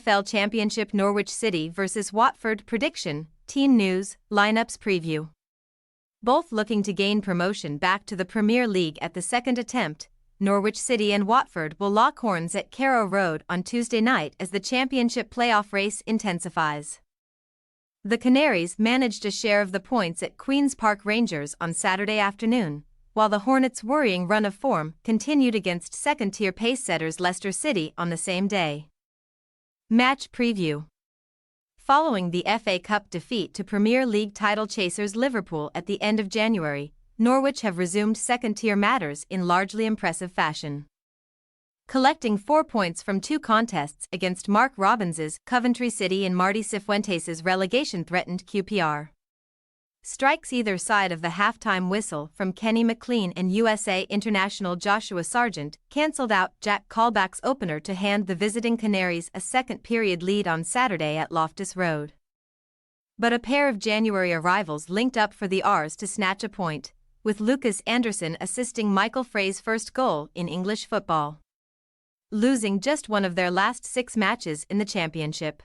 EFL Championship Norwich City vs Watford prediction, team news, lineups preview. Both looking to gain promotion back to the Premier League at the second attempt, Norwich City and Watford will lock horns at Carrow Road on Tuesday night as the Championship playoff race intensifies. The Canaries managed a share of the points at Queen's Park Rangers on Saturday afternoon, while the Hornets' worrying run of form continued against second-tier pace-setters Leicester City on the same day. Match preview. Following the FA Cup defeat to Premier League title chasers Liverpool at the end of January, Norwich have resumed second-tier matters in largely impressive fashion. Collecting 4 points from 2 contests against Mark Robbins's Coventry City and Marty Cifuentes' relegation-threatened QPR. Strikes either side of the halftime whistle from Kenny McLean and USA international Joshua Sargent cancelled out Jack Callback's opener to hand the visiting Canaries a second-period lead on Saturday at Loftus Road. But a pair of January arrivals linked up for the R's to snatch a point, with Lucas Anderson assisting Michael Frey's first goal in English football, losing just one of their last 6 matches in the Championship.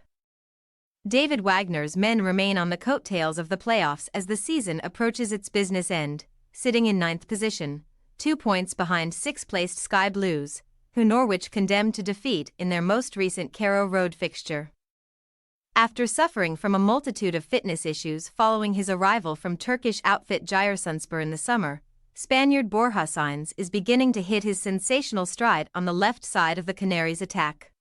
David Wagner's men remain on the coattails of the playoffs as the season approaches its business end, sitting in 9th position, 2 points behind 6th-placed Sky Blues, who Norwich condemned to defeat in their most recent Carrow Road fixture. After suffering from a multitude of fitness issues following his arrival from Turkish outfit Giresunspor in the summer, Spaniard Borja Sainz is beginning to hit his sensational stride on the left side of the Canaries' attack,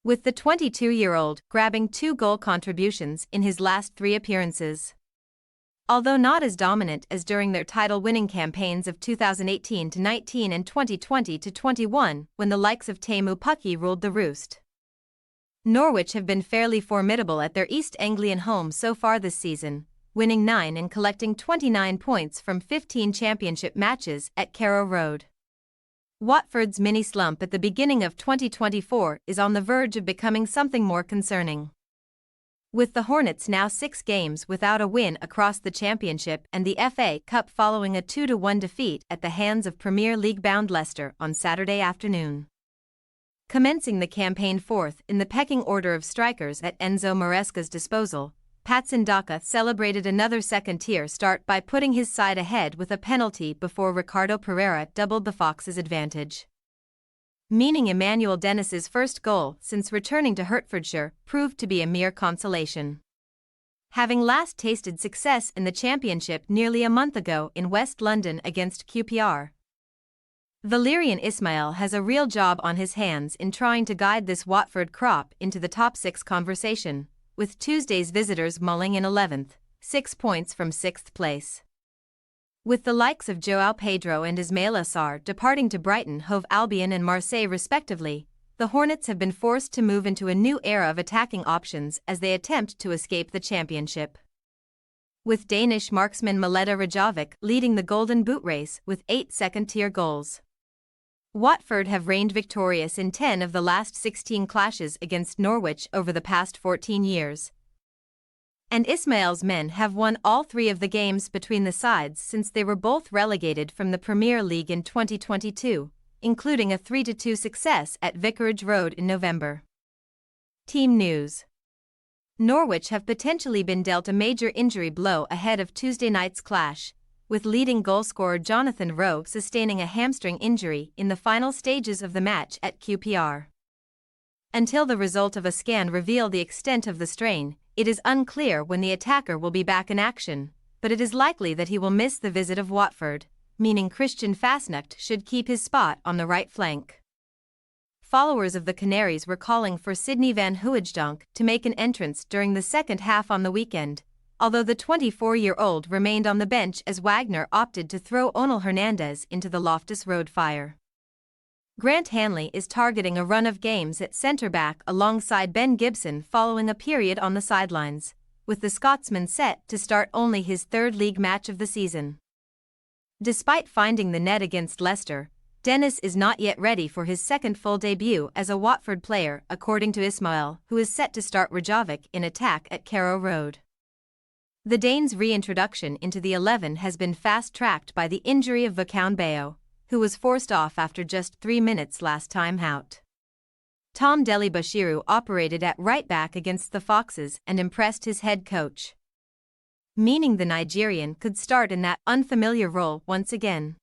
with the 22-year-old grabbing 2 goal contributions in his last 3 appearances. Although not as dominant as during their title-winning campaigns of 2018-19 and 2020-21, when the likes of Teemu Pukki ruled the roost, Norwich have been fairly formidable at their East Anglian home so far this season, winning 9 and collecting 29 points from 15 championship matches at Carrow Road. Watford's mini-slump at the beginning of 2024 is on the verge of becoming something more concerning, with the Hornets now 6 games without a win across the Championship and the FA Cup following a 2-1 defeat at the hands of Premier League-bound Leicester on Saturday afternoon. Commencing the campaign 4th in the pecking order of strikers at Enzo Maresca's disposal, Patson Daka celebrated another second-tier start by putting his side ahead with a penalty before Ricardo Pereira doubled the Foxes' advantage, meaning Emmanuel Dennis's first goal since returning to Hertfordshire proved to be a mere consolation, having last tasted success in the Championship nearly a month ago in West London against QPR. Valérien Ismaël has a real job on his hands in trying to guide this Watford crop into the top 6 conversation, with Tuesday's visitors mulling in 11th, 6 points from 6th place. With the likes of João Pedro and Ismail Assar departing to Brighton, Hove Albion and Marseille respectively, the Hornets have been forced to move into a new era of attacking options as they attempt to escape the Championship, with Danish marksman Mileta Rajovic leading the Golden Boot race with 8 second-tier goals. Watford have reigned victorious in 10 of the last 16 clashes against Norwich over the past 14 years, and Ismail's men have won all 3 of the games between the sides since they were both relegated from the Premier League in 2022, including a 3-2 success at Vicarage Road in November. Team news. Norwich have potentially been dealt a major injury blow ahead of Tuesday night's clash, with leading goalscorer Jonathan Rowe sustaining a hamstring injury in the final stages of the match at QPR. Until the result of a scan reveal the extent of the strain, it is unclear when the attacker will be back in action, but it is likely that he will miss the visit of Watford, meaning Christian Fasnacht should keep his spot on the right flank. Followers of the Canaries were calling for Sidney van Hooijdonk to make an entrance during the second half on the weekend, although the 24-year-old remained on the bench as Wagner opted to throw Onel Hernandez into the Loftus Road fire. Grant Hanley is targeting a run of games at centre-back alongside Ben Gibson following a period on the sidelines, with the Scotsman set to start only his 3rd league match of the season. Despite finding the net against Leicester, Dennis is not yet ready for his second full debut as a Watford player, according to Ismaël, who is set to start Rajovic in attack at Carrow Road. The Danes' reintroduction into the 11 has been fast-tracked by the injury of Vakun Bayo, who was forced off after just 3 minutes last time out. Tom Delibashiru operated at right back against the Foxes and impressed his head coach, meaning the Nigerian could start in that unfamiliar role once again.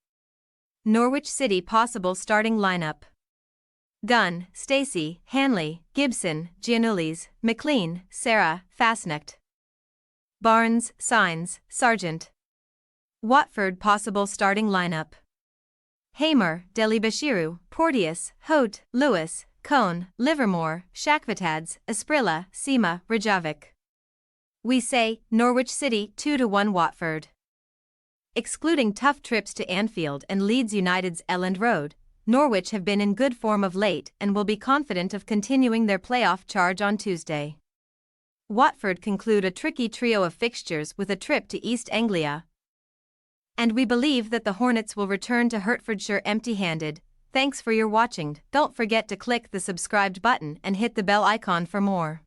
Norwich City possible starting lineup: Gunn, Stacey, Hanley, Gibson, Giannoulis, McLean, Sarah, Fasnecht, Barnes, Signs, Sargent. Watford possible starting lineup: Hamer, Delibashiru, Porteous, Hote, Lewis, Cone, Livermore, Shakvatads, Asprilla, Sima, Rajovic. We say Norwich City 2-1 Watford. Excluding tough trips to Anfield and Leeds United's Elland Road, Norwich have been in good form of late and will be confident of continuing their playoff charge on Tuesday. Watford conclude a tricky trio of fixtures with a trip to East Anglia, and we believe that the Hornets will return to Hertfordshire empty-handed. Thanks for your watching. Don't forget to click the subscribed button and hit the bell icon for more.